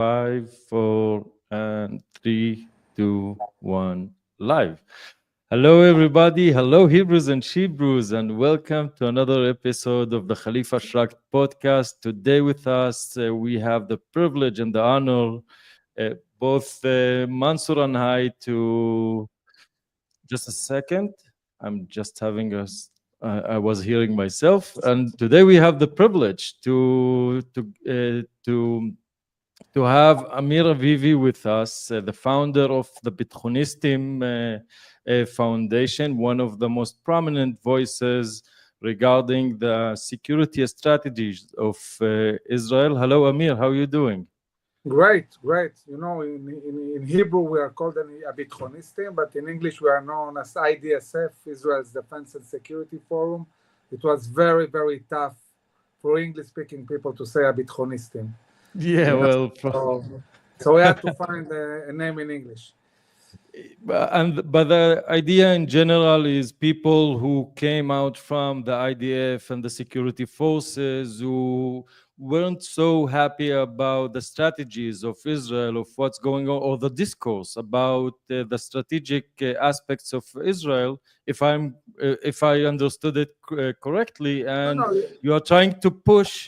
5, 4, and 3, 2, 1, live. Hello, everybody. Hello, Hebrews and Shebrews, and welcome to another episode of the Khalifa Shrugged podcast. Today, with us, we have the privilege and the honor, both Mansour and I, to just a second. I'm just having I was hearing myself, and today we have the privilege to have Amir Avivi with us, the founder of the Bitkhonistim Foundation, one of the most prominent voices regarding the security strategies of Israel. Hello, Amir. How are you doing? Great, great. You know, in Hebrew we are called a Bitkhonistim, but in English we are known as IDSF, Israel's Defense and Security Forum. It was very, very tough for English-speaking people to say a Bitkhonistim. Yeah, You know? well, so we had to find a name in English. But the idea in general is people who came out from the IDF and the security forces who weren't so happy about the strategies of Israel, of what's going on, or the discourse about the strategic aspects of Israel. If I understood it correctly, No, and no, you are trying to push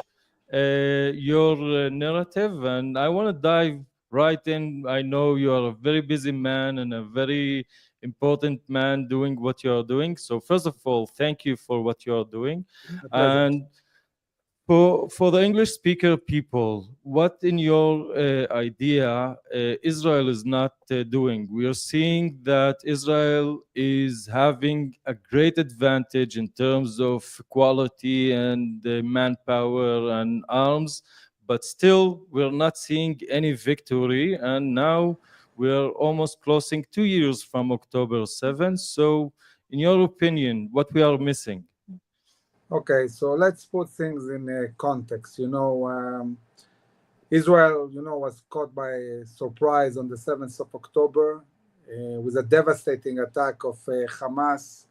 your narrative, and I want to dive right in. I know you are a very busy man and a very important man doing what you are doing. So first of all, thank you for what you are doing. a pleasure. And for the English speaker people, what in your idea Israel is not doing? We are seeing that Israel is having a great advantage in terms of quality and manpower and arms, but still we're not seeing any victory. And now we're almost closing 2 years from October 7th. So in your opinion, what we are missing? Okay, so let's put things in context. Israel, was caught by surprise on the 7th of October with a devastating attack of Hamas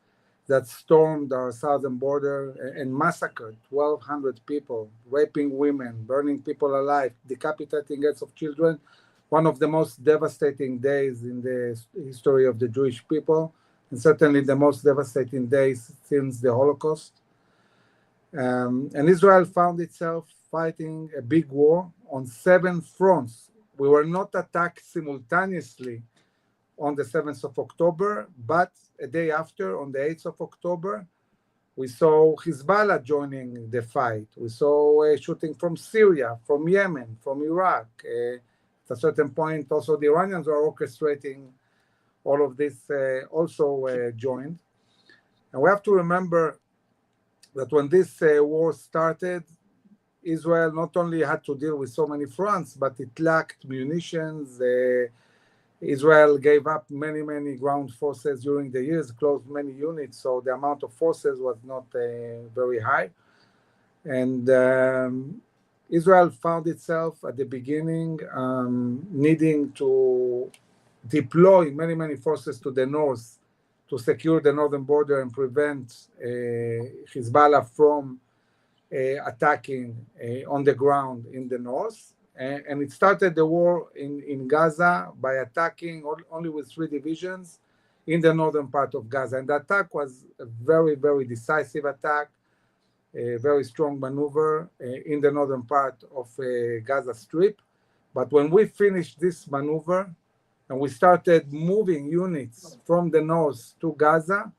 that stormed our southern border and massacred 1,200 people, raping women, burning people alive, decapitating heads of children. One of the most devastating days in the history of the Jewish people, and certainly the most devastating days since the Holocaust. And Israel found itself fighting a big war on 7 fronts. We were not attacked simultaneously on the 7th of October, but a day after, on the 8th of October, we saw Hezbollah joining the fight. We saw shooting from Syria, from Yemen, from Iraq. At a certain point, also the Iranians were orchestrating all of this, also joined. And we have to remember that when this war started, Israel not only had to deal with so many fronts, but it lacked munitions. Israel gave up many, many ground forces during the years, closed many units, so the amount of forces was not very high. And Israel found itself at the beginning needing to deploy many, many forces to the north to secure the northern border and prevent Hezbollah from attacking on the ground in the north. And it started the war in Gaza by attacking only with 3 divisions in the northern part of Gaza. And the attack was a very, very decisive attack, a very strong maneuver in the northern part of Gaza Strip. But when we finished this maneuver and we started moving units from the north to Gaza,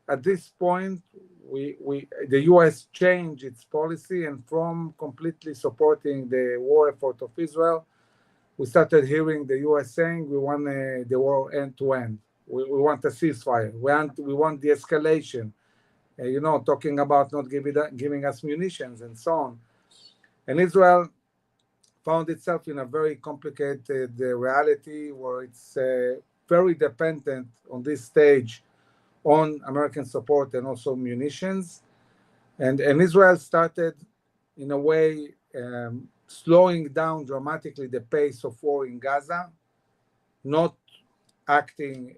at this point, the US changed its policy, and from completely supporting the war effort of Israel, we started hearing the US saying we want the war end to end. We want a ceasefire. We want de-escalation. Talking about not giving us munitions and so on. And Israel found itself in a very complicated reality where it's very dependent on this stage on American support and also munitions. And Israel started, in a way, slowing down dramatically the pace of war in Gaza, not acting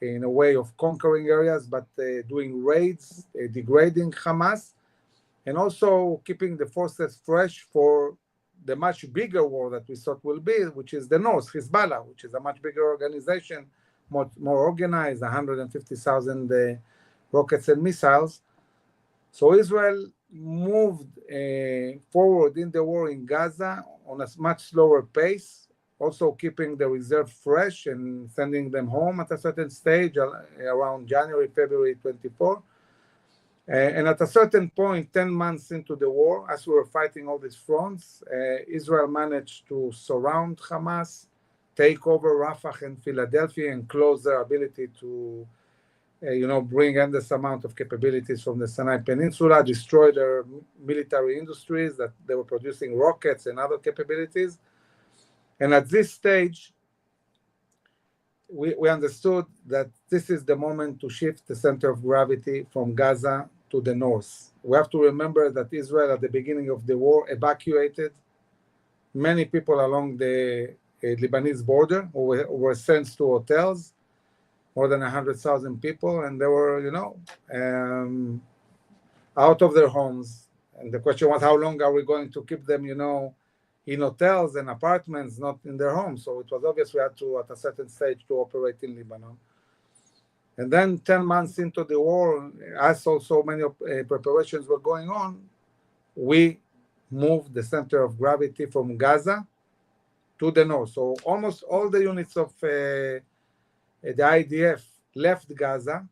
in a way of conquering areas, but doing raids, degrading Hamas, and also keeping the forces fresh for the much bigger war that we thought will be, which is the North, Hezbollah, which is a much bigger organization, more organized, 150,000 rockets and missiles. So Israel moved forward in the war in Gaza on a much slower pace, also keeping the reserve fresh and sending them home at a certain stage around January, February 24. And at a certain point, 10 months into the war, as we were fighting all these fronts, Israel managed to surround Hamas, take over Rafah and Philadelphia, and close their ability to bring endless amount of capabilities from the Sinai Peninsula, destroy their military industries that they were producing rockets and other capabilities. And at this stage, we understood that this is the moment to shift the center of gravity from Gaza to the north. We have to remember that Israel, at the beginning of the war, evacuated many people along the Lebanese border who were sent to hotels, more than 100,000 people, and they were, out of their homes. And the question was, how long are we going to keep them, in hotels and apartments, not in their homes? So it was obvious we had to, at a certain stage, to operate in Lebanon. And then 10 months into the war, as so many preparations were going on, we moved the center of gravity from Gaza to the north. So almost all the units of the IDF left Gaza,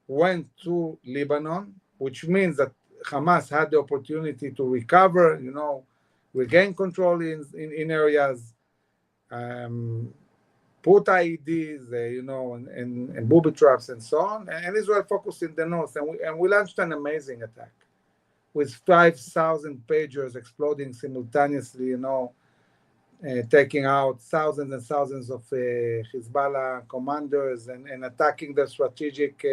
went to Lebanon, which means that Hamas had the opportunity to recover, regain control in areas, put IEDs, and booby traps and so on. And Israel focused in the north, and we launched an amazing attack with 5,000 pagers exploding simultaneously, taking out thousands and thousands of Hezbollah commanders and attacking the strategic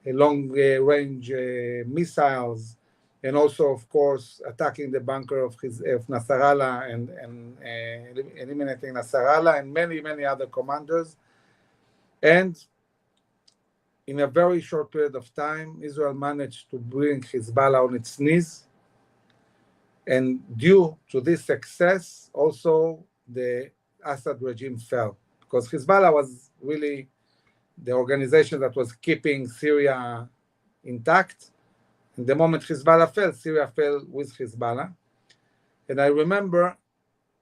long-range missiles, and also, of course, attacking the bunker of Nasrallah and eliminating Nasrallah and many, many other commanders. And in a very short period of time, Israel managed to bring Hezbollah on its knees. And due to this success, also the Assad regime fell, because Hezbollah was really the organization that was keeping Syria intact. And the moment Hezbollah fell, Syria fell with Hezbollah. And I remember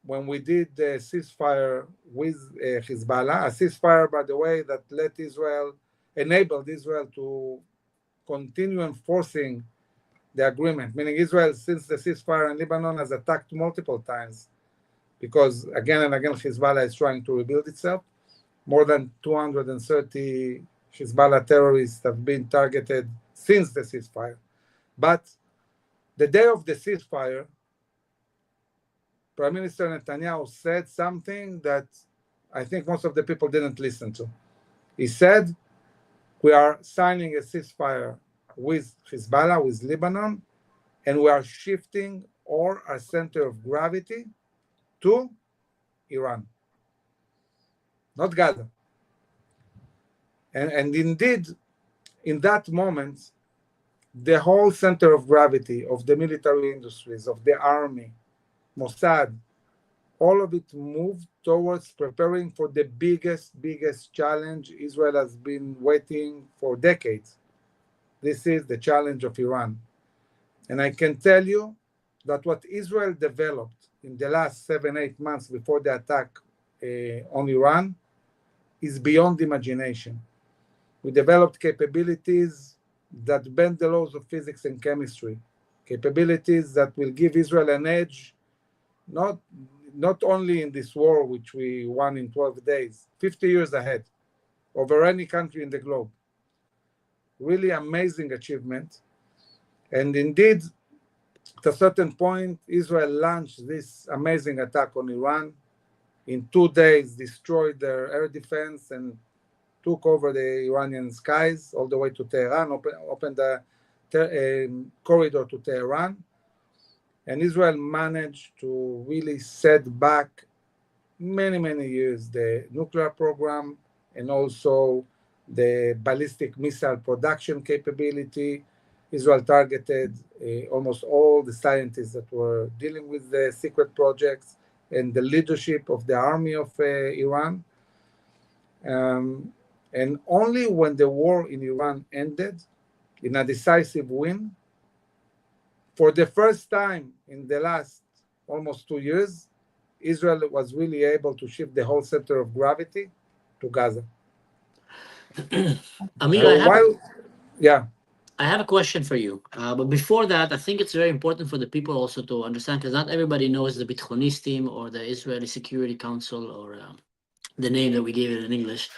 when we did the ceasefire with Hezbollah, a ceasefire, by the way, that enabled Israel to continue enforcing the agreement, meaning Israel, since the ceasefire in Lebanon, has attacked multiple times, because again and again Hezbollah is trying to rebuild itself. More than 230 Hezbollah terrorists have been targeted since the ceasefire. But the day of the ceasefire, Prime Minister Netanyahu said something that I think most of the people didn't listen to. He said, we are signing a ceasefire with Hezbollah, with Lebanon, and we are shifting our center of gravity to Iran, not Gaza. And indeed, in that moment, the whole center of gravity of the military industries, of the army, Mossad, all of it moved towards preparing for the biggest challenge Israel has been waiting for decades. This is the challenge of Iran. And I can tell you that what Israel developed in the last 7-8 months before the attack on Iran is beyond imagination. We developed capabilities that bend the laws of physics and chemistry, capabilities that will give Israel an edge, not only in this war, which we won in 12 days, 50 years ahead, over any country in the globe. Really amazing achievement. And indeed, at a certain point, Israel launched this amazing attack on Iran. In 2 days, destroyed their air defense and took over the Iranian skies all the way to Tehran, opened the corridor to Tehran. And Israel managed to really set back many years the nuclear program and also the ballistic missile production capability Israel targeted almost all the scientists that were dealing with the secret projects and the leadership of the army of Iran. And only when the war in Iran ended, in a decisive win, for the first time in the last almost 2 years, Israel was really able to shift the whole center of gravity to Gaza. Amir, So I have a question for you. But before that, I think it's very important for the people also to understand, because not everybody knows the Bitkhonistim or the Israeli Security Council, or the name that we gave it in English.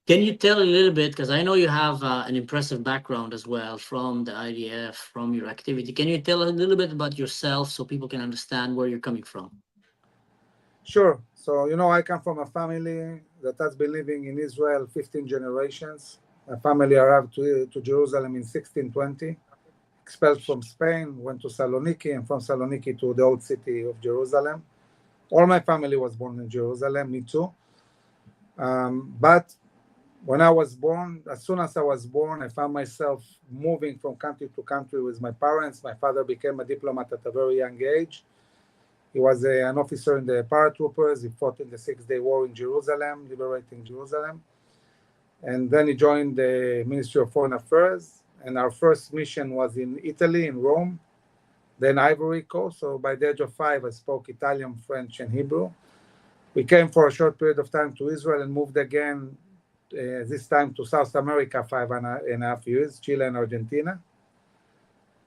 Can you tell a little bit, because I know you have an impressive background as well from the IDF, from your activity. Can you tell a little bit about yourself so people can understand where you're coming from? Sure. So, I come from a family that has been living in Israel 15 generations. My family arrived to Jerusalem in 1620, expelled from Spain, went to Saloniki, and from Saloniki to the old city of Jerusalem. All my family was born in Jerusalem, me too. But when I was born, as soon as I was born, I found myself moving from country to country with my parents. My father became a diplomat at a very young age. He was an officer in the paratroopers. He fought in the Six-Day War in Jerusalem, liberating Jerusalem. And then he joined the Ministry of Foreign Affairs. And our first mission was in Italy, in Rome, then Ivory Coast. So by the age of 5, I spoke Italian, French, and Hebrew. We came for a short period of time to Israel and moved again, this time to South America, 5.5 years, Chile and Argentina.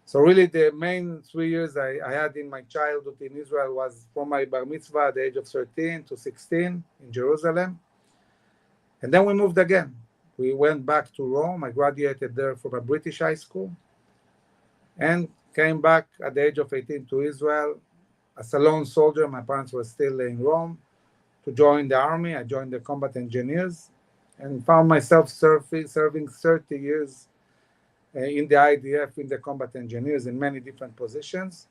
So really the main 3 years I had in my childhood in Israel was from my bar mitzvah at the age of 13 to 16 in Jerusalem. And then we moved again. We went back to Rome. I graduated there from a British high school and came back at the age of 18 to Israel as a lone soldier. My parents were still in Rome, to join the army. I joined the combat engineers and found myself serving 30 years in the IDF, in the combat engineers, in many different positions.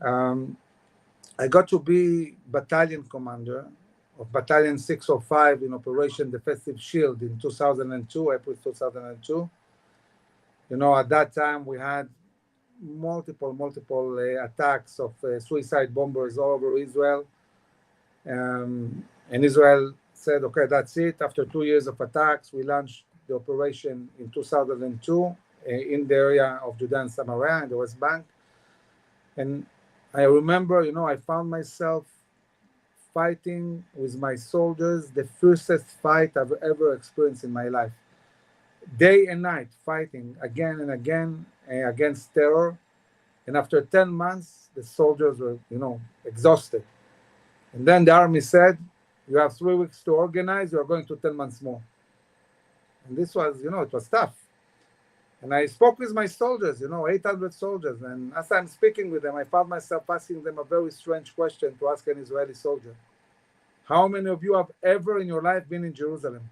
I got to be battalion commander of Battalion 605 in Operation Defensive Shield in 2002, April 2002. At that time we had multiple attacks of suicide bombers all over Israel. And Israel said, okay, that's it. After 2 years of attacks, we launched the operation in 2002 in the area of Judea and Samaria in the West Bank. And I remember, I found myself fighting with my soldiers, the fiercest fight I've ever experienced in my life. Day and night, fighting again and again against terror. And after 10 months, the soldiers were, exhausted. And then the army said, you have 3 weeks to organize, you're going to 10 months more. And this was, it was tough. And I spoke with my soldiers, 800 soldiers. And as I'm speaking with them, I found myself asking them a very strange question to ask an Israeli soldier. How many of you have ever in your life been in Jerusalem?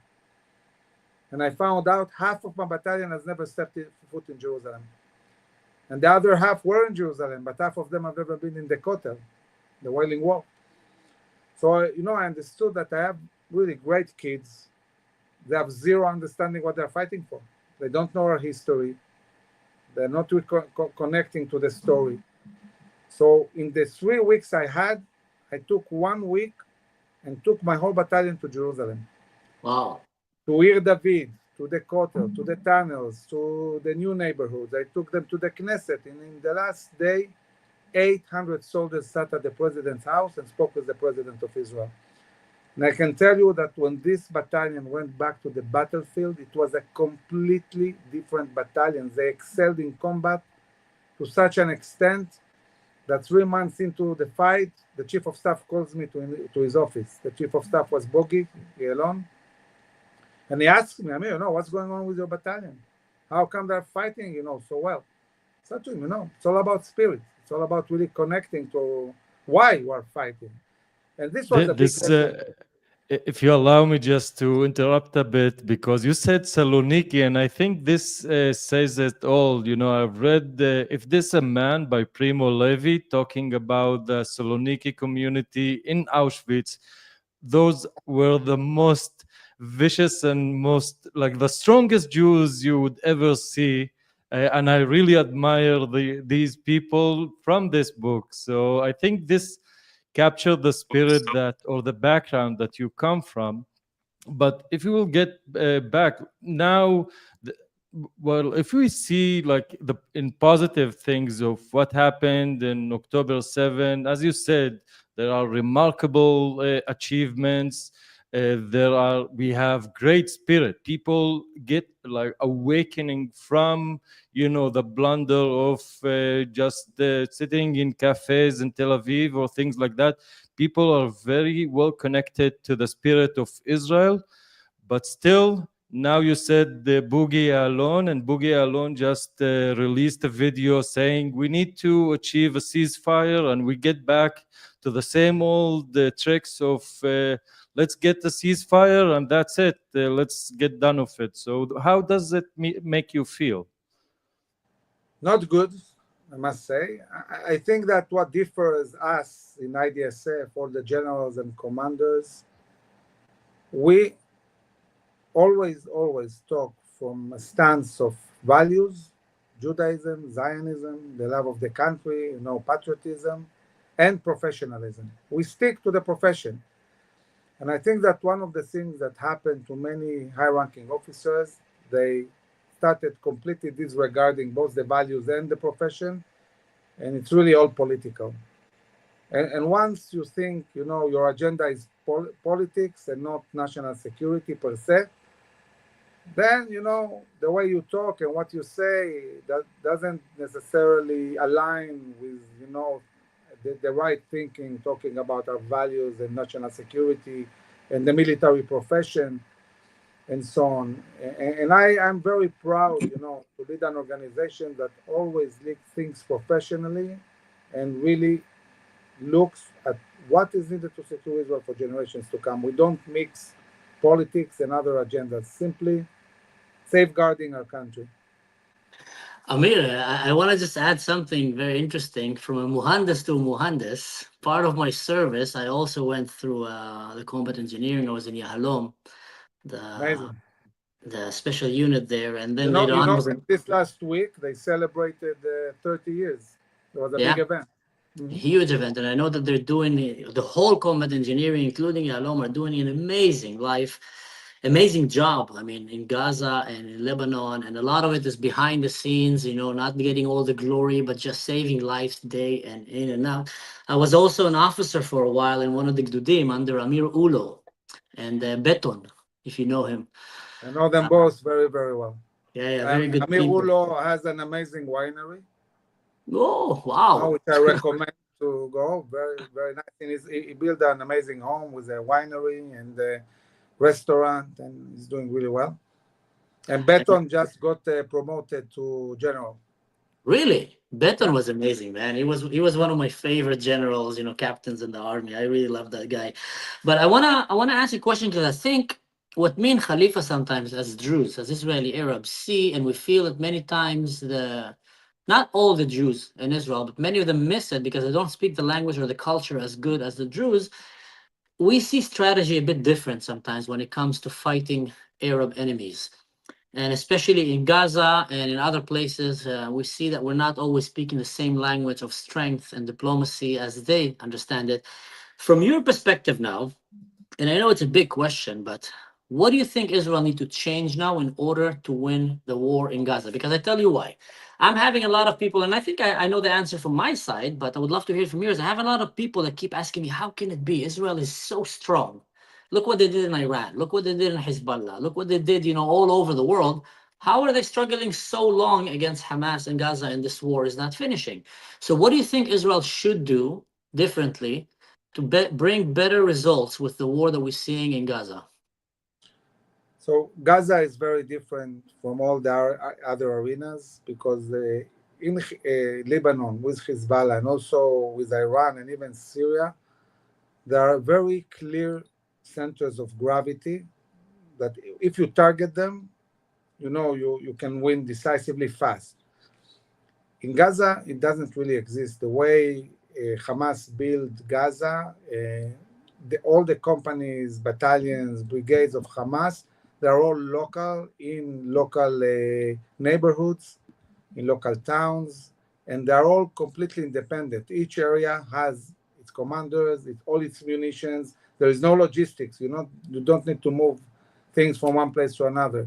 And I found out half of my battalion has never stepped foot in Jerusalem. And the other half were in Jerusalem, but half of them have never been in the Kotel, the Wailing Wall. So, I understood that I have really great kids. They have zero understanding what they're fighting for. They don't know our history. They're not connecting to the story. So in the 3 weeks I had, I took 1 week and took my whole battalion to Jerusalem. Wow. To Ir David, to the Kotel, to the tunnels, to the new neighborhoods. I took them to the Knesset. And in the last day, 800 soldiers sat at the president's house and spoke with the president of Israel. And I can tell you that when this battalion went back to the battlefield, it was a completely different battalion. They excelled in combat to such an extent that 3 months into the fight, the chief of staff calls me to his office. The chief of staff was Bogi Yelon. And he asked me, Amir, what's going on with your battalion? How come they're fighting, so well? I said to him, it's all about spirit. It's all about really connecting to why you are fighting. And this was a big lesson. If you allow me just to interrupt a bit, because you said Saloniki, and I think this says it all. I've read If This a Man by Primo Levi talking about the Saloniki community in Auschwitz. Those were the most vicious and most, like, the strongest Jews you would ever see. And I really admire these people from this book. So I think this captured the spirit that, or the background that you come from. But if you will get back now, the, well, if we see like the in positive things of what happened in October 7, as you said, there are remarkable achievements. We have great spirit. People get like awakening from, the blunder of just sitting in cafes in Tel Aviv or things like that. People are very well connected to the spirit of Israel, but still, now you said the Boogie Alone, and Boogie Alone just released a video saying we need to achieve a ceasefire, and we get back to the same old tricks of let's get a ceasefire and that's it. Let's get done with it. So how does it make you feel? Not good, I must say. I think that what differs us in IDSF, all the generals and commanders, we always talk from a stance of values, Judaism, Zionism, the love of the country, patriotism, and professionalism. We stick to the profession. And I think that one of the things that happened to many high-ranking officers, they started completely disregarding both the values and the profession, and it's really all political. And once you think, your agenda is politics and not national security per se, then, the way you talk and what you say that doesn't necessarily align with, the right thinking, talking about our values and national security and the military profession and so on. And I'm very proud, to lead an organization that always thinks professionally and really looks at what is needed to secure Israel for generations to come. We don't mix politics and other agendas, simply safeguarding our country. Amir, I want to just add something very interesting. From a muhandas to a muhandas, part of my service, I also went through the combat engineering. I was in Yahalom, Amazing. the special unit there, and then later on was this last week they celebrated 30 years. It was a big event. Mm-hmm. Huge event, and I know that they're doing the whole combat engineering, including Yahalom, are doing an amazing job. I mean, in Gaza and in Lebanon, and a lot of it is behind the scenes, not getting all the glory, but just saving lives day in and out. I was also an officer for a while in one of the Gdudim under Amir Ulo and Beton, if you know him. I know them both very, very well. Yeah, very good. Amir Ulo has an amazing winery. Oh, wow. Which I recommend to go. Very, very nice. And he built an amazing home with a winery and a restaurant, and he's doing really well. And Beton just got promoted to general. Really? Beton was amazing, man. He was one of my favorite generals, captains in the army. I really love that guy. But I wanna ask you a question, because I think what me and Khalifa sometimes as Druze, as Israeli Arabs, see, and we feel it many times, not all the Jews in Israel, but many of them miss it because they don't speak the language or the culture as good as the Druze. We see strategy a bit different sometimes when it comes to fighting Arab enemies. And especially in Gaza and in other places, we see that we're not always speaking the same language of strength and diplomacy as they understand it. From your perspective now, and I know it's a big question, but what do you think Israel needs to change now in order to win the war in Gaza? Because I tell you why. I'm having a lot of people, and I think I know the answer from my side, but I would love to hear from yours. I have a lot of people that keep asking me, how can it be? Israel is so strong. Look what they did in Iran. Look what they did in Hezbollah. Look what they did, all over the world. How are they struggling so long against Hamas and Gaza, and this war is not finishing? So what do you think Israel should do differently to bring better results with the war that we're seeing in Gaza? So Gaza is very different from all the other arenas because in Lebanon with Hezbollah and also with Iran and even Syria, there are very clear centers of gravity that if you target them, you can win decisively fast. In Gaza, it doesn't really exist. The way Hamas built Gaza, all the companies, battalions, brigades of Hamas, they're all local in local neighborhoods. in local towns, and they're all completely independent. Each area has its commanders, all its munitions. There is no logistics. You don't need to move things from one place to another.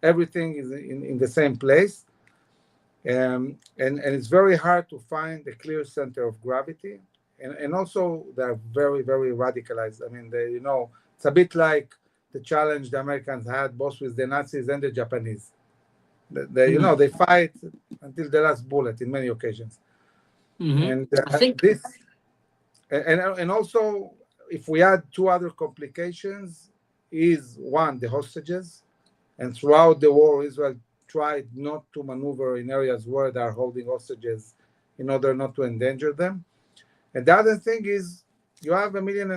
Everything is in the same place. And it's very hard to find a clear center of gravity. And also, they're very, very radicalized. I mean, it's a bit like the challenge the Americans had both with the Nazis and the Japanese. They fight until the last bullet in many occasions. And I think this, and also, if we add two other complications, is one, the hostages. And throughout the war, Israel tried not to maneuver in areas where they are holding hostages in order not to endanger them. And the other thing is, you have 1.5 million,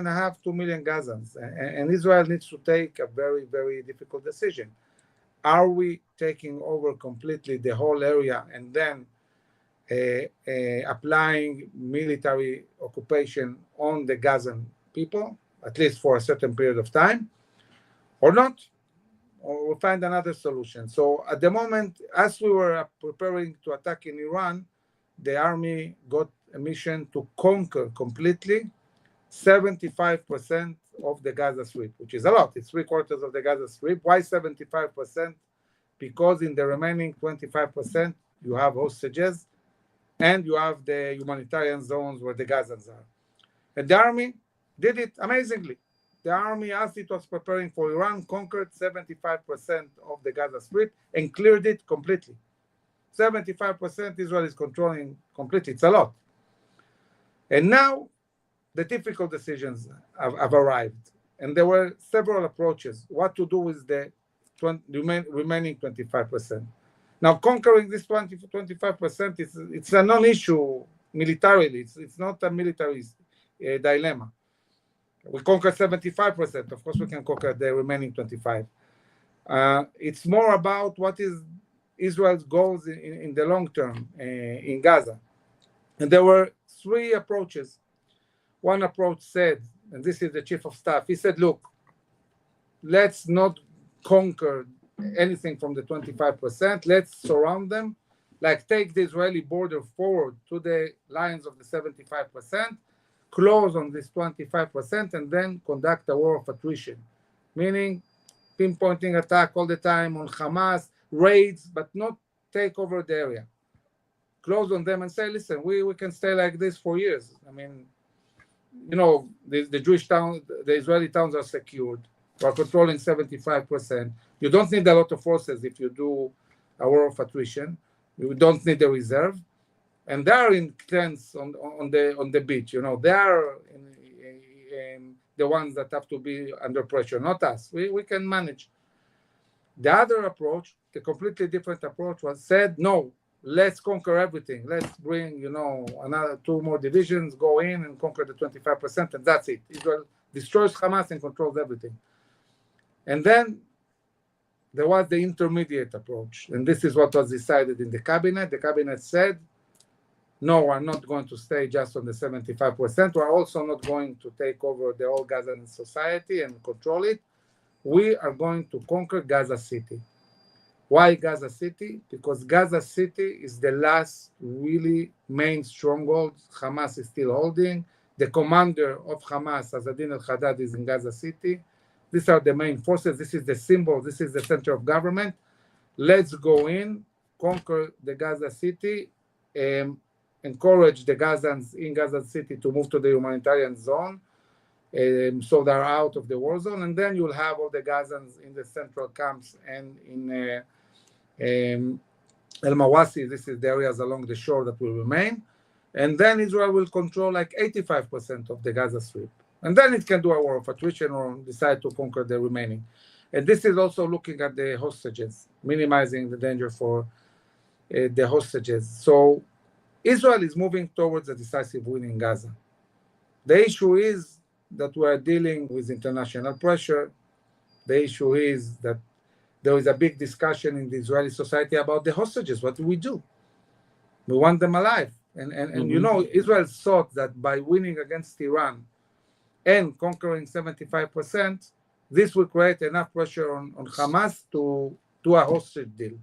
2 million Gazans, and Israel needs to take a very, very difficult decision. Are we taking over completely the whole area and then applying military occupation on the Gazan people, at least for a certain period of time, or not? Or we'll find another solution. So at the moment, as we were preparing to attack in Iran, the army got a mission to conquer completely 75% of the Gaza Strip, which is a lot. It's 3/4 of the Gaza Strip. Why 75%? Because in the remaining 25%, you have hostages and you have the humanitarian zones where the Gazans are. And the army did it amazingly. The army, as it was preparing for Iran, conquered 75% of the Gaza Strip and cleared it completely. 75% Israel is controlling completely. It's a lot. And now the difficult decisions have arrived. And there were several approaches. What to do with the remaining 25%. Now, conquering this 25%, it's a non-issue militarily. It's not a military dilemma. We conquer 75%. Of course, we can conquer the remaining 25%. It's more about what is Israel's goals in the long term in Gaza. And there were three approaches. One approach said, and this is the chief of staff, he said, look, let's not conquer anything from the 25%. Let's surround them, like take the Israeli border forward to the lines of the 75%, close on this 25%, and then conduct a war of attrition, meaning pinpointing attack all the time on Hamas, raids, but not take over the area. Close on them and say, listen, we can stay like this for years. I mean, the Jewish towns, the Israeli towns are secured. We're controlling 75%. You don't need a lot of forces if you do a war of attrition. You don't need a reserve. And they are in tents on the beach. They are the ones that have to be under pressure, not us. We can manage. The other approach, the completely different approach, was said, no, let's conquer everything. Let's bring, another 2 more divisions, go in and conquer the 25%, and that's it. Israel destroys Hamas and controls everything. And then there was the intermediate approach, and this is what was decided in the cabinet. The cabinet said, no, we're not going to stay just on the 75%. We're also not going to take over the whole Gazan society and control it. We are going to conquer Gaza City. Why Gaza City? Because Gaza City is the last really main stronghold Hamas is still holding. The commander of Hamas, Azzedine al-Haddad, is in Gaza City. These are the main forces. This is the symbol. This is the center of government. Let's go in, conquer the Gaza City, encourage the Gazans in Gaza City to move to the humanitarian zone, so they're out of the war zone, and then you'll have all the Gazans in the central camps and in El Mawasi. This is the areas along the shore that will remain, and then Israel will control like 85% of the Gaza Strip, and then it can do a war of attrition or decide to conquer the remaining. And this is also looking at the hostages, minimizing the danger for the hostages. So Israel is moving towards a decisive win in Gaza. The issue is that we are dealing with international pressure. The issue is that there is a big discussion in the Israeli society about the hostages. What do? We want them alive. And Israel thought that by winning against Iran and conquering 75%, this will create enough pressure on Hamas to do a hostage deal.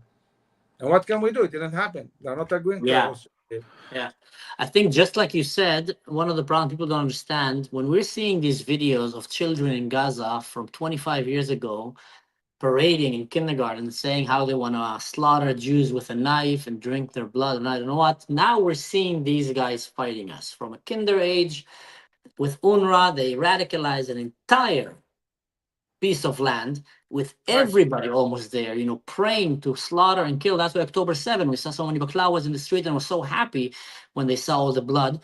And what can we do? It didn't happen. They're not agreeing to a Yeah. hostage deal. Yeah. I think just like you said, one of the problems people don't understand, when we're seeing these videos of children in Gaza from 25 years ago parading in kindergarten saying how they want to slaughter Jews with a knife and drink their blood and I don't know what, now we're seeing these guys fighting us from a kinder age. With UNRWA, they radicalize an entire piece of land with everybody almost there, praying to slaughter and kill. That's why October 7, we saw so many baklawas in the street and were so happy when they saw all the blood.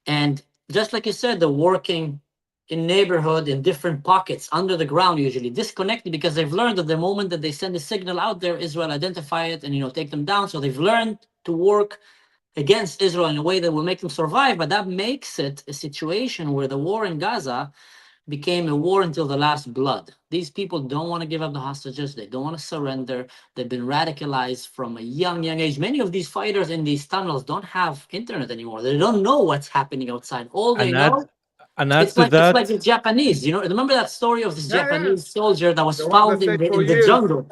And just like you said, they're working in neighborhood in different pockets under the ground, usually disconnected, because they've learned that the moment that they send a signal out there, Israel identify it and take them down. So they've learned to work against Israel in a way that will make them survive. But that makes it a situation where the war in Gaza became a war until the last blood. These people don't want to give up the hostages. They don't want to surrender. They've been radicalized from a young age. Many of these fighters in these tunnels don't have internet anymore. They don't know what's happening outside. All they know, and add it's to like that, the Japanese. Remember that story of this Japanese soldier that was The ones that found in stayed for the years. jungle?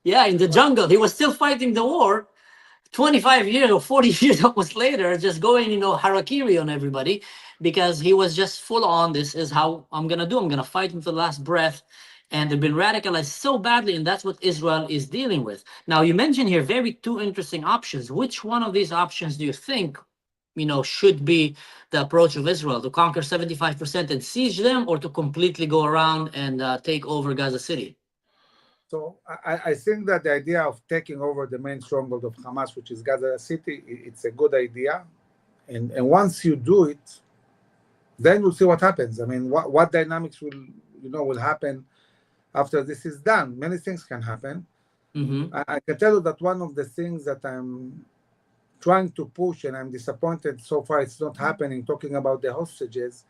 Yeah, in the jungle. He was still fighting the war. 25 years or 40 years almost later, just going, harakiri on everybody, because he was just full on, this is how I'm going to do. I'm going to fight until the last breath. And they've been radicalized so badly, and that's what Israel is dealing with. Now, you mentioned here two interesting options. Which one of these options do you think, should be the approach of Israel? To conquer 75% and siege them, or to completely go around and take over Gaza City? So I think that the idea of taking over the main stronghold of Hamas, which is Gaza City, it's a good idea. And once you do it, then we'll see what happens. I mean, what dynamics will happen after this is done. Many things can happen. Mm-hmm. I can tell you that one of the things that I'm trying to push, and I'm disappointed so far it's not happening, talking about the hostages.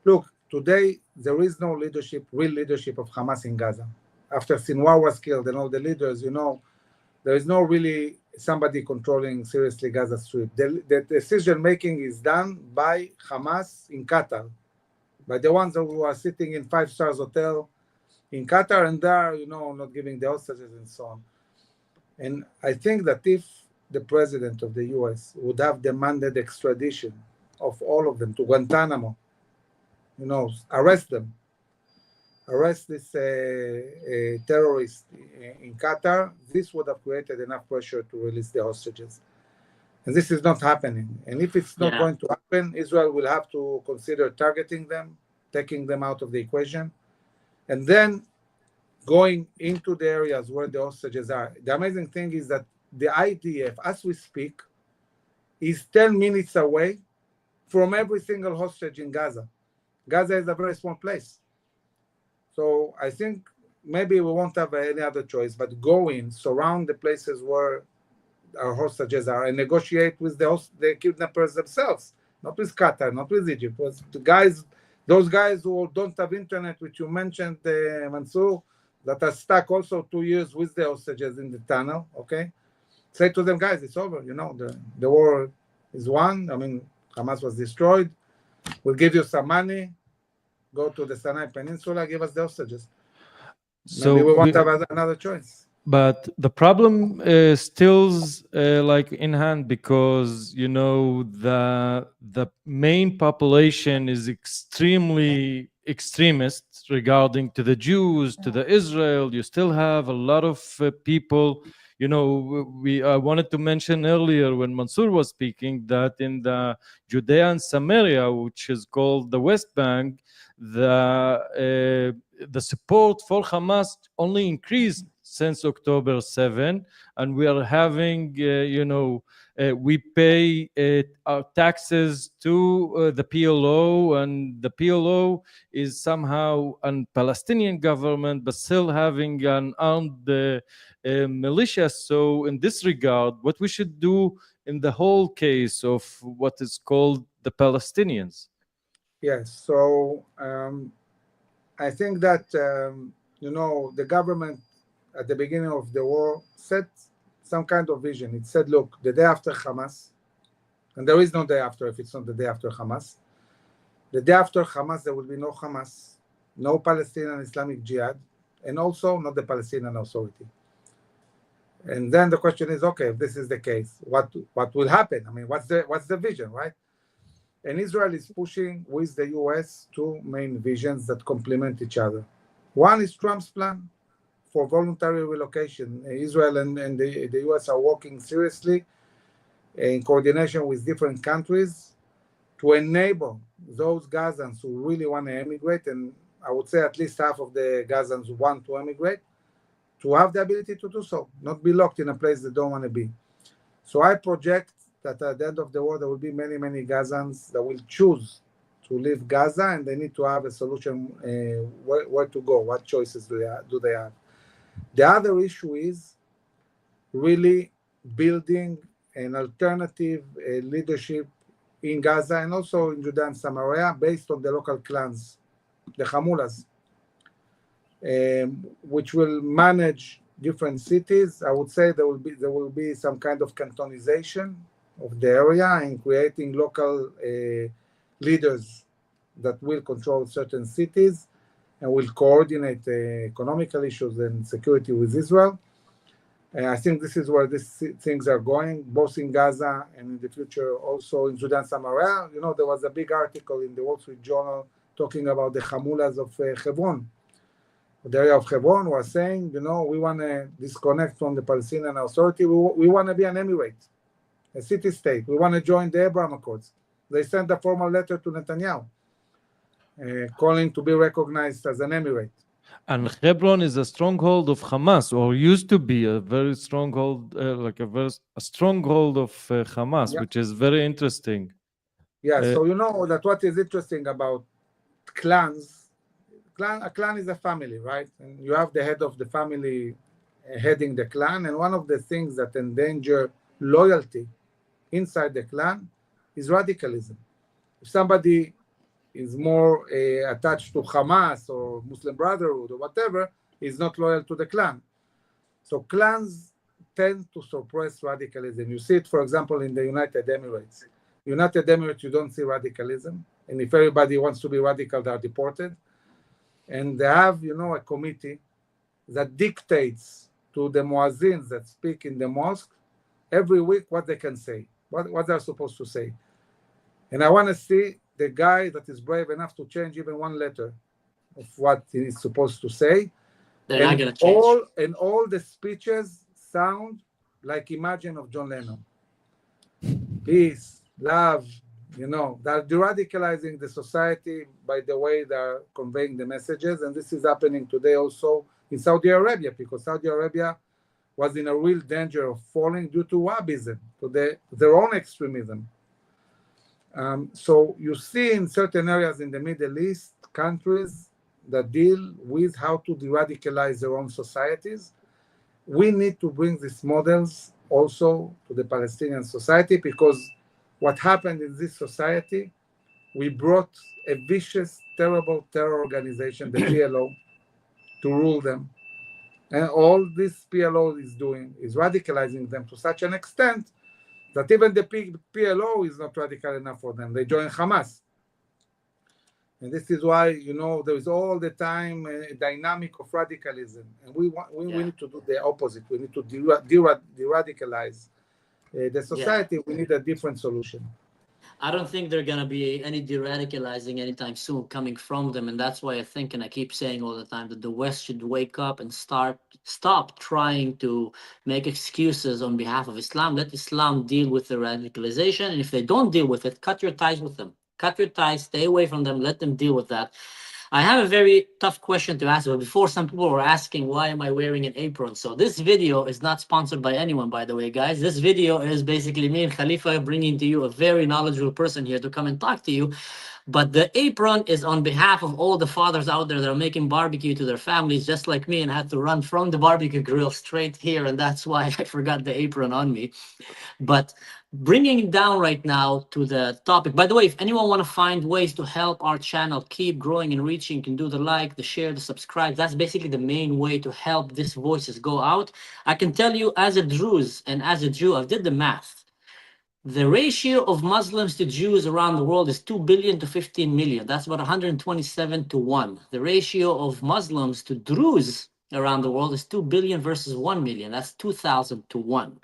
Look, today there is no real leadership of Hamas in Gaza. After Sinwar was killed and all the leaders, there is no really somebody controlling seriously Gaza Strip. The decision making is done by Hamas in Qatar, by the ones who are sitting in 5-star hotel in Qatar and they're, not giving the hostages and so on. And I think that if the president of the US would have demanded extradition of all of them to Guantanamo, arrest this terrorist in Qatar, this would have created enough pressure to release the hostages. And this is not happening. And if it's not going to happen, Israel will have to consider targeting them, taking them out of the equation, and then going into the areas where the hostages are. The amazing thing is that the IDF, as we speak, is 10 minutes away from every single hostage in Gaza. Gaza is a very small place. So I think maybe we won't have any other choice but go in, surround the places where our hostages are, and negotiate with the kidnappers themselves, not with Qatar, not with Egypt, but those guys who don't have internet, which you mentioned, Mansour, that are stuck also 2 years with the hostages in the tunnel, okay? Say to them, guys, it's over, the war is won. I mean, Hamas was destroyed. We'll give you some money. Go to the Sinai Peninsula, give us the hostages. So maybe we won't have another choice. But the problem stills like in hand, because the main population is extremely extremist regarding to the Jews, to the Israel. You still have a lot of people. I wanted to mention earlier when Mansour was speaking that in the Judea and Samaria, which is called the West Bank, the support for Hamas only increased since October 7, and we are having, we pay our taxes to the PLO, and the PLO is somehow a Palestinian government, but still having an armed militia. So in this regard, what we should do in the whole case of what is called the Palestinians? Yes, so I think that, the government at the beginning of the war set some kind of vision. It said, look, the day after Hamas, and there is no day after if it's not the day after Hamas, the day after Hamas, there will be no Hamas, no Palestinian Islamic Jihad, and also not the Palestinian Authority. And then the question is, okay, if this is the case, what will happen? I mean, what's the vision, right? And Israel is pushing with the US two main visions that complement each other. One is Trump's plan for voluntary relocation. Israel and the US are working seriously in coordination with different countries to enable those Gazans who really want to emigrate, and I would say at least half of the Gazans who want to emigrate, to have the ability to do so, not be locked in a place they don't want to be. So I project that at the end of the war, there will be many, many Gazans that will choose to leave Gaza, and they need to have a solution where to go, what choices do they have. The other issue is really building an alternative leadership in Gaza and also in Judea and Samaria based on the local clans, the Hamulas, which will manage different cities. I would say there will be some kind of cantonization of the area and creating local leaders that will control certain cities and will coordinate economical issues and security with Israel. I think this is where these things are going, both in Gaza and in the future also in Judea and Samaria. You know, there was a big article in the Wall Street Journal talking about the Hamulas of Hebron. The area of Hebron was saying, you know, we want to disconnect from the Palestinian Authority. We want to be an emirate, a city-state. We want to join the Abraham Accords. They sent a formal letter to Netanyahu calling to be recognized as an emirate. And Hebron is a stronghold of Hamas, or used to be a very stronghold, a stronghold of Hamas, Yeah. which is very interesting. Yeah, so you know that what is interesting about clans, a clan is a family, right? And you have the head of the family heading the clan, and one of the things that endanger loyalty inside the clan is radicalism. If somebody is more attached to Hamas or Muslim Brotherhood or whatever, is not loyal to the clan. So clans tend to suppress radicalism. You see it, for example, in the United Emirates. United Emirates, you don't see radicalism. And if everybody wants to be radical, they are deported. And they have, you know, a committee that dictates to the muazzins that speak in the mosque every week what they can say, what they're supposed to say. And I want to see the guy that is brave enough to change even one letter of what he is supposed to say. They're not going to change. All the speeches sound like Imagine of John Lennon. Peace, love, you know, they're de-radicalizing the society by the way they're conveying the messages. And this is happening today also in Saudi Arabia, because Saudi Arabia was in a real danger of falling due to Wahhabism, to their own extremism. So you see in certain areas in the Middle East, countries that deal with how to de-radicalize their own societies. We need to bring these models also to the Palestinian society, because what happened in this society, we brought a vicious, terrible terror organization, the PLO, to rule them. And all this PLO is doing is radicalizing them to such an extent that even the PLO is not radical enough for them. They join Hamas. And this is why, you know, there is all the time a dynamic of radicalism. And we need to do the opposite. We need to de-radicalize the society. Yeah. We need a different solution. I don't think there are going to be any de-radicalizing anytime soon coming from them. And that's why I think, and I keep saying all the time, that the West should wake up and stop trying to make excuses on behalf of Islam. Let Islam deal with the radicalization. And if they don't deal with it, cut your ties with them. Cut your ties, stay away from them, let them deal with that. I have a very tough question to ask, but before, some people were asking, why am I wearing an apron? So this video is not sponsored by anyone, by the way, guys. This video is basically me and Khalifa bringing to you a very knowledgeable person here to come and talk to you. But the apron is on behalf of all the fathers out there that are making barbecue to their families, just like me, and had to run from the barbecue grill straight here. And that's why I forgot the apron on me. But bringing it down right now to the topic. By the way, if anyone want to find ways to help our channel keep growing and reaching, you can do the like, the share, the subscribe. That's basically the main way to help these voices go out. I can tell you, as a Druze and as a Jew, I did the math. The ratio of Muslims to Jews around the world is 2 billion to 15 million. That's about 127 to 1. The ratio of Muslims to Druze around the world is 2 billion versus 1 million. That's 2,000 to 1,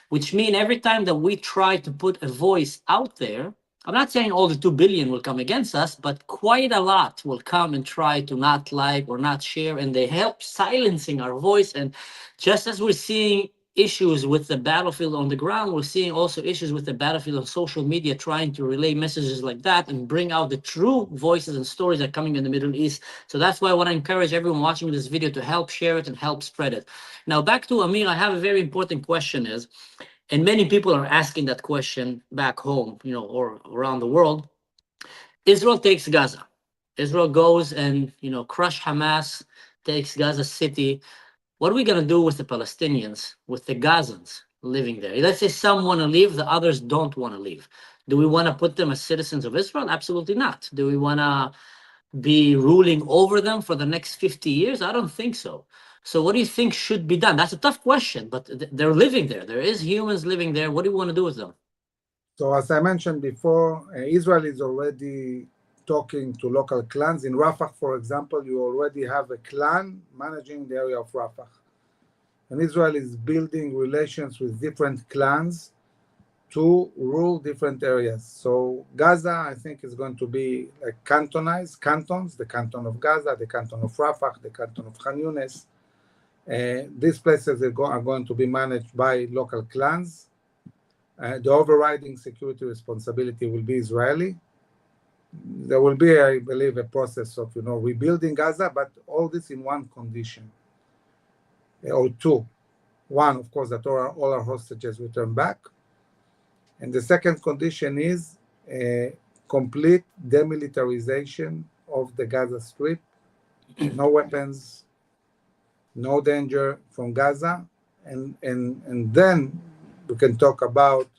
which means every time that we try to put a voice out there, I'm not saying all the 2 billion will come against us, but quite a lot will come and try to not like or not share, and they help silencing our voice. And just as we're seeing issues with the battlefield on the ground, we're seeing also issues with the battlefield on social media, trying to relay messages like that and bring out the true voices and stories that are coming in the Middle East. So that's why I want to encourage everyone watching this video to help share it and help spread it. Now, back to Amir, I have a very important question is, and many people are asking that question back home, or around the world. Israel takes Gaza. Israel goes and, crush Hamas, takes Gaza City. What are we going to do with the Palestinians, with the Gazans living there? Let's say some want to leave, the others don't want to leave. Do we want to put them as citizens of Israel? Absolutely not. Do we want to be ruling over them for the next 50 years? I don't think so. So what do you think should be done? That's a tough question, but they're living there. There is humans living there. What do you want to do with them? So as I mentioned before, Israel is already talking to local clans. In Rafah, for example, you already have a clan managing the area of Rafah. And Israel is building relations with different clans to rule different areas. So Gaza, I think, is going to be like cantonized cantons, the canton of Gaza, the canton of Rafah, the canton of Khan Yunis. These places are going to be managed by local clans. The overriding security responsibility will be Israeli. There will be, I believe, a process of rebuilding Gaza, but all this in one condition, or two. One, of course, that all our hostages return back. And the second condition is a complete demilitarization of the Gaza Strip. No weapons, no danger from Gaza. And then we can talk about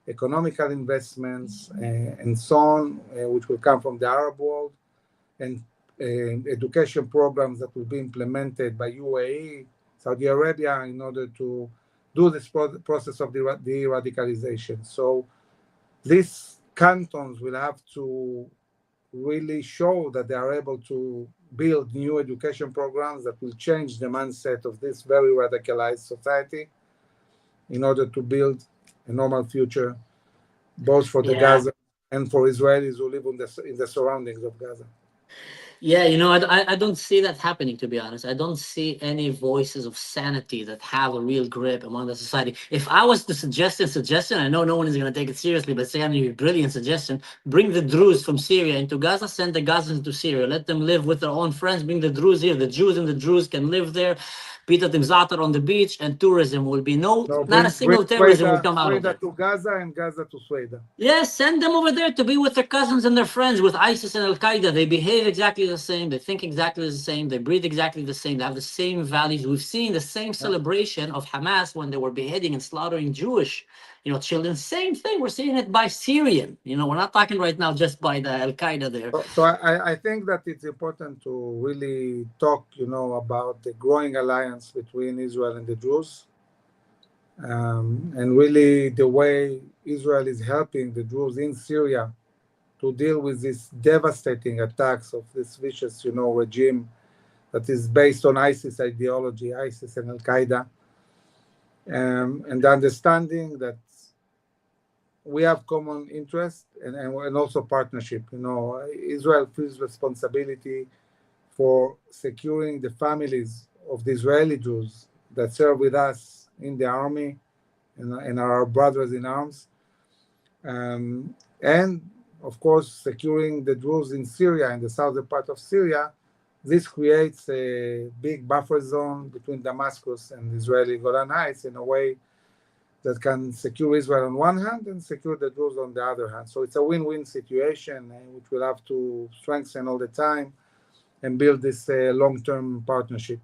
economical investments and so on, which will come from the Arab world, and education programs that will be implemented by UAE, Saudi Arabia, in order to do this process of de-radicalization. So these cantons will have to really show that they are able to build new education programs that will change the mindset of this very radicalized society in order to build a normal future, both for the Gaza and for Israelis who live in the surroundings of Gaza. Yeah, I don't see that happening, to be honest. I don't see any voices of sanity that have a real grip among the society. If I was to suggest a suggestion, I know no one is going to take it seriously, but say a brilliant suggestion, bring the Druze from Syria into Gaza, send the Gazans to Syria, let them live with their own friends, bring the Druze here. The Jews and the Druze can live there, Pita Timzatar on the beach, and tourism will be not a single terrorism will come out of it. To Gaza and Gaza to Sweden. Yes, send them over there to be with their cousins and their friends, with ISIS and Al-Qaeda. They behave exactly the same. They think exactly the same. They breathe exactly the same. They have the same values. We've seen the same celebration of Hamas when they were beheading and slaughtering Jewish, children. Same thing. We're seeing it by Syrian. We're not talking right now just by the Al-Qaeda there. So I think that it's important to really talk, about the growing alliance between Israel and the Jews. And really the way Israel is helping the Jews in Syria to deal with these devastating attacks of this vicious, regime that is based on ISIS ideology, ISIS and Al-Qaeda, and the understanding that we have common interest and also partnership. Israel feels responsibility for securing the families of the Israeli Jews that serve with us in the army and are our brothers in arms. And of course, securing the Druze in Syria, in the southern part of Syria. This creates a big buffer zone between Damascus and Israeli Golan Heights in a way that can secure Israel on one hand and secure the Druze on the other hand. So it's a win-win situation, which we'll have to strengthen all the time and build this long-term partnership.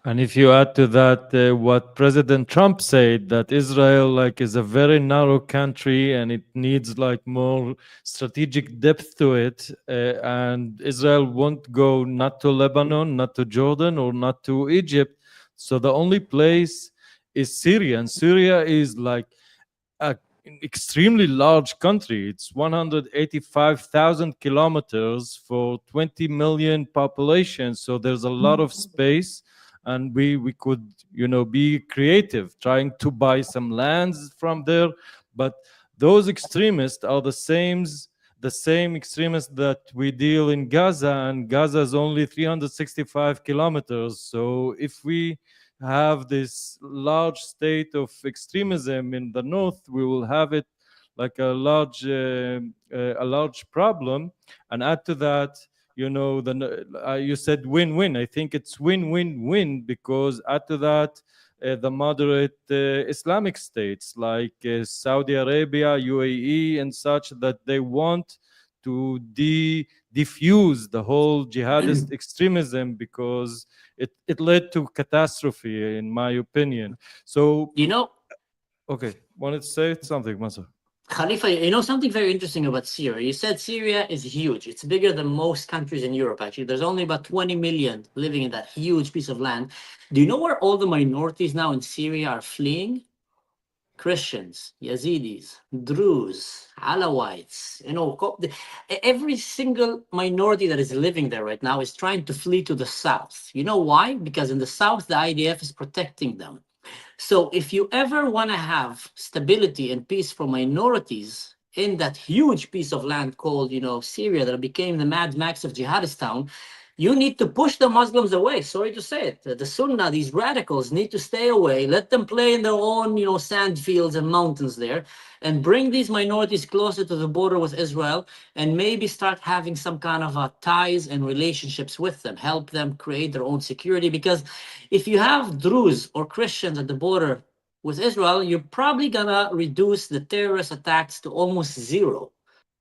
And if you add to that what President Trump said, that Israel is a very narrow country and it needs more strategic depth to it, and Israel won't go not to Lebanon, not to Jordan, or not to Egypt. So the only place is Syria, and Syria is an extremely large country. It's 185,000 kilometers for 20 million population. So there's a lot of space. and we could, be creative, trying to buy some lands from there. But those extremists are the same extremists that we deal in Gaza, and Gaza is only 365 kilometers. So if we have this large state of extremism in the north, we will have it like a large problem. And add to that, you said win-win. I think it's win-win-win, because add to that the moderate Islamic states like Saudi Arabia, UAE, and such, that they want to diffuse the whole jihadist extremism, because it led to catastrophe, in my opinion. So, okay, wanted to say something, Mansour? Khalifa, something very interesting about Syria. You said Syria is huge. It's bigger than most countries in Europe, actually. There's only about 20 million living in that huge piece of land. Do you know where all the minorities now in Syria are fleeing? Christians, Yazidis, Druze, Alawites, every single minority that is living there right now is trying to flee to the south. You know why? Because in the south, the IDF is protecting them. So if you ever want to have stability and peace for minorities in that huge piece of land called, Syria, that became the Mad Max of Jihadistan, you need to push the Muslims away. Sorry to say it. The Sunnah, these radicals, need to stay away. Let them play in their own, sand fields and mountains there, and bring these minorities closer to the border with Israel, and maybe start having some kind of ties and relationships with them. Help them create their own security. Because if you have Druze or Christians at the border with Israel, you're probably gonna reduce the terrorist attacks to almost zero.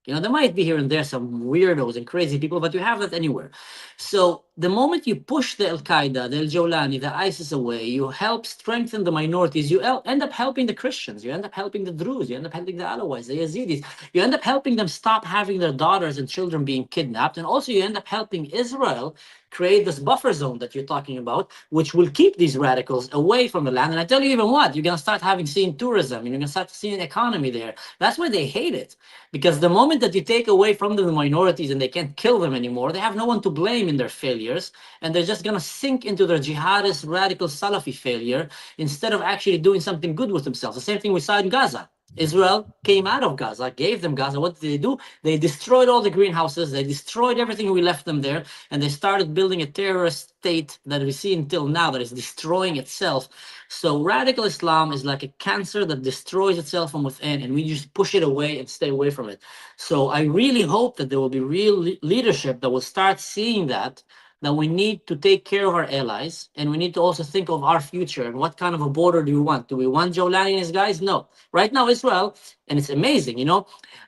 There might be here and there some weirdos and crazy people, but you have that anywhere. So the moment you push the Al-Qaeda, the Al-Jawlani, the ISIS away, you help strengthen the minorities, you end up helping the Christians, you end up helping the Druze, you end up helping the Alawites, the Yazidis, you end up helping them stop having their daughters and children being kidnapped, and also you end up helping Israel create this buffer zone that you're talking about, which will keep these radicals away from the land. And I tell you even what, you're going to start seeing tourism, you're going to start seeing economy there. That's why they hate it, because the moment that you take away from them the minorities and they can't kill them anymore, they have no one to blame in their failures, and they're just going to sink into their jihadist, radical Salafi failure instead of actually doing something good with themselves. The same thing we saw in Gaza. Israel came out of Gaza, gave them Gaza. What did they do? They destroyed all the greenhouses. They destroyed everything we left them there. And they started building a terrorist state that we see until now that is destroying itself. So radical Islam is like a cancer that destroys itself from within, and we just push it away and stay away from it. So I really hope that there will be real leadership that will start seeing that we need to take care of our allies, and we need to also think of our future and what kind of a border do we want? Do we want Jawlani and his guys? No. Right now, Israel, and it's amazing,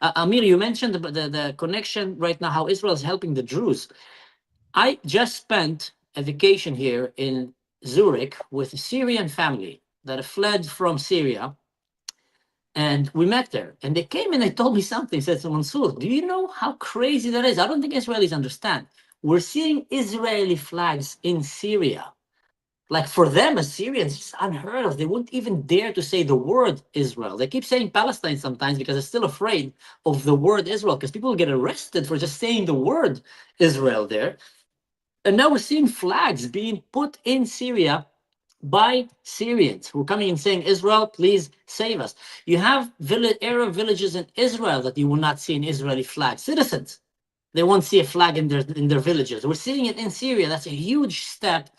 Amir, you mentioned the connection right now, how Israel is helping the Druze. I just spent a vacation here in Zurich with a Syrian family that fled from Syria, and we met there, and they came and they told me something. Said, so Mansour, do you know how crazy that is? I don't think Israelis understand. We're seeing Israeli flags in Syria. Like for them, as Syrians, it's unheard of. They wouldn't even dare to say the word Israel. They keep saying Palestine sometimes because they're still afraid of the word Israel, because people get arrested for just saying the word Israel there. And now we're seeing flags being put in Syria by Syrians who are coming and saying, Israel, please save us. You have Arab villages in Israel that you will not see an Israeli flag. Citizens, they won't see a flag in their villages. We're seeing it in Syria. That's a huge step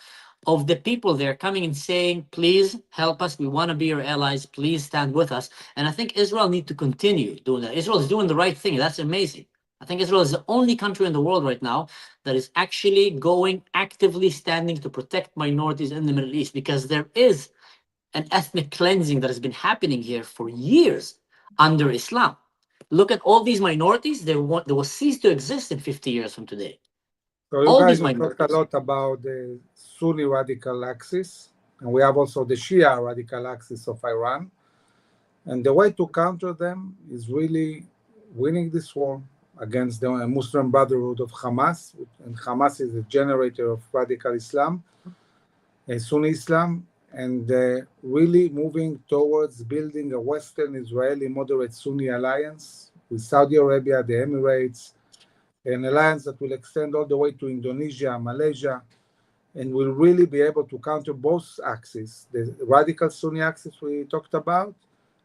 of the people there coming and saying, please help us. We want to be your allies. Please stand with us. And I think Israel needs to continue doing that. Israel is doing the right thing. That's amazing. I think Israel is the only country in the world right now that is actually actively standing to protect minorities in the Middle East, because there is an ethnic cleansing that has been happening here for years under Islam. Look at all these minorities, they will cease to exist in 50 years from today. So you guys have talked a lot about the Sunni radical axis, and we have also the Shia radical axis of Iran. And the way to counter them is really winning this war against the Muslim Brotherhood of Hamas. And Hamas is the generator of radical Islam, Sunni Islam, and really moving towards building a Western Israeli moderate Sunni alliance with Saudi Arabia, the Emirates, an alliance that will extend all the way to Indonesia, Malaysia, and will really be able to counter both axes, the radical Sunni axis we talked about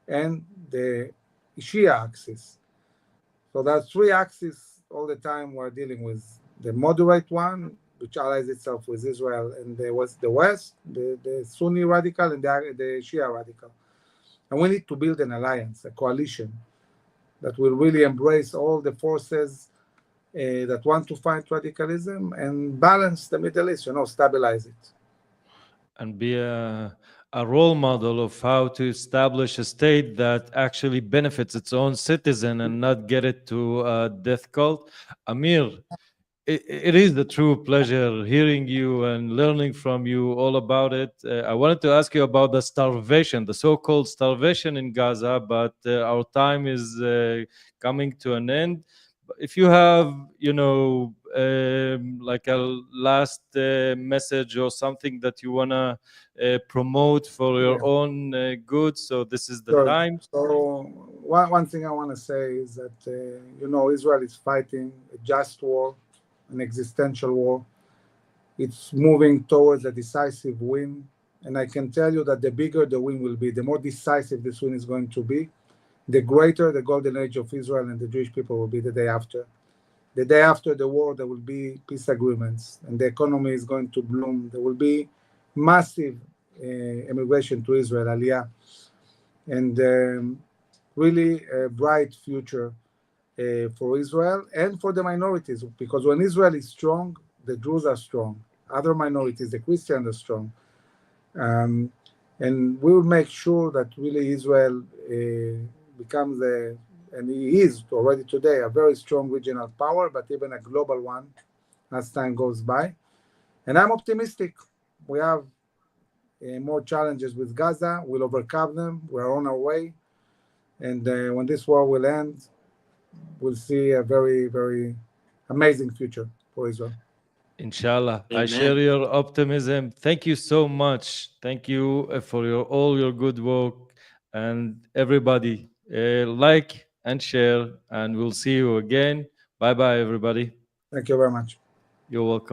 and the Shia axis. So that's three axes all the time we're dealing with. The moderate one, which allies itself with Israel, and the West, the Sunni radical and the Shia radical. And we need to build an alliance, a coalition that will really embrace all the forces that want to fight radicalism and balance the Middle East, stabilize it. And be a role model of how to establish a state that actually benefits its own citizen and not get it to a death cult. Amir, it is a true pleasure hearing you and learning from you all about it. I wanted to ask you about the starvation, the so-called starvation in Gaza, but our time is coming to an end. If you have, like a last message or something that you want to promote for your own good, so this is the time. So one thing I want to say is that, Israel is fighting a just war, an existential war. It's moving towards a decisive win. And I can tell you that the bigger the win will be, the more decisive this win is going to be, the greater the golden age of Israel and the Jewish people will be the day after. The day after the war, there will be peace agreements and the economy is going to bloom. There will be massive immigration to Israel, Aliyah, and really a bright future for Israel and for the minorities, because when Israel is strong, the Jews are strong. Other minorities, the Christians are strong. And we will make sure that really Israel becomes and he is already today, a very strong regional power, but even a global one as time goes by. And I'm optimistic. We have more challenges with Gaza. We'll overcome them. We're on our way. And when this war will end, we'll see a very, very amazing future for Israel. Inshallah. I Amen. share your optimism. Thank you so much. Thank you for all your good work. And everybody, like and share, and we'll see you again. Bye bye, everybody. Thank you very much. You're welcome.